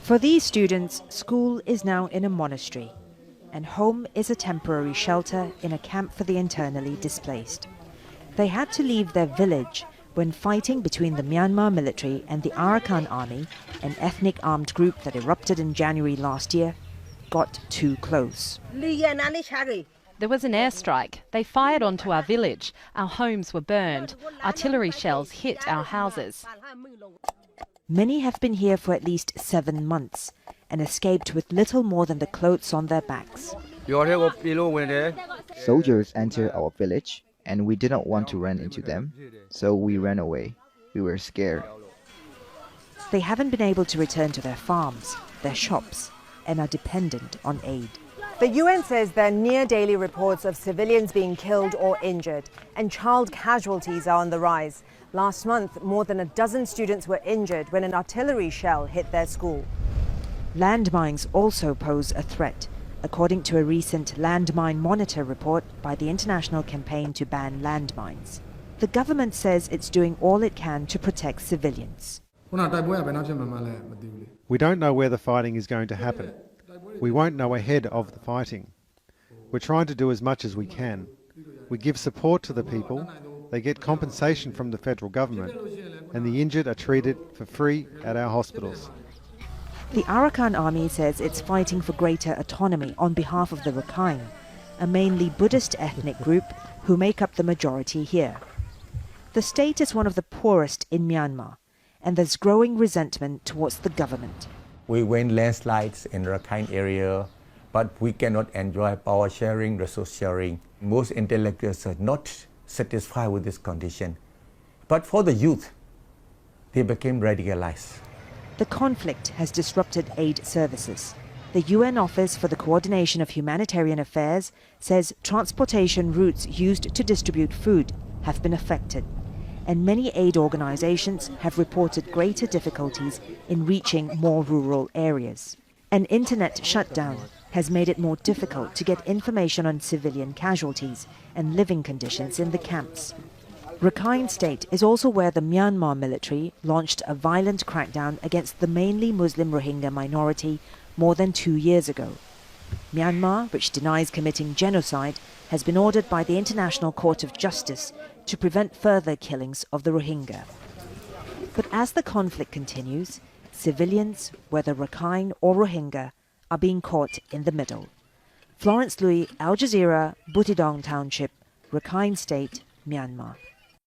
For these students, school is now in a monastery, and home is a temporary shelter in a camp for the internally displaced. They had to leave their village when fighting between the Myanmar military and the Arakan army, an ethnic armed group that erupted in January last year, got too close. There was an airstrike. They fired onto our village. Our homes were burned. Artillery shells hit our houses. Many have been here for at least 7 months and escaped with little more than the clothes on their backs. Soldiers entered our village, and we didn't want to run into them, so we ran away. We were scared. They haven't been able to return to their farms, their shops, and are dependent on aid. The UN says there are near-daily reports of civilians being killed or injured, and child casualties are on the rise. Last month, more than a dozen students were injured when an artillery shell hit their school. Landmines also pose a threat, according to a recent Landmine Monitor report by the International Campaign to Ban Landmines. The government says it's doing all it can to protect civilians. We don't know where the fighting is going to happen. We won't know ahead of the fighting. We're trying to do as much as we can. We give support to the people, they get compensation from the federal government, and the injured are treated for free at our hospitals. The Arakan army says it's fighting for greater autonomy on behalf of the Rakhine, a mainly Buddhist ethnic group who make up the majority here. The state is one of the poorest in Myanmar, and there's growing resentment towards the government. We win landslides in the Rakhine area, but we cannot enjoy power sharing, resource sharing. Most intellectuals are not satisfied with this condition. But for the youth, they became radicalized. The conflict has disrupted aid services. The UN Office for the Coordination of Humanitarian Affairs says transportation routes used to distribute food have been affected, and many aid organizations have reported greater difficulties in reaching more rural areas. An internet shutdown has made it more difficult to get information on civilian casualties and living conditions in the camps. Rakhine State is also where the Myanmar military launched a violent crackdown against the mainly Muslim Rohingya minority more than 2 years ago. Myanmar, which denies committing genocide, has been ordered by the International Court of Justice to prevent further killings of the Rohingya. But as the conflict continues, civilians, whether Rakhine or Rohingya, are being caught in the middle. Florence Louis, Al Jazeera, Butidong Township, Rakhine State, Myanmar.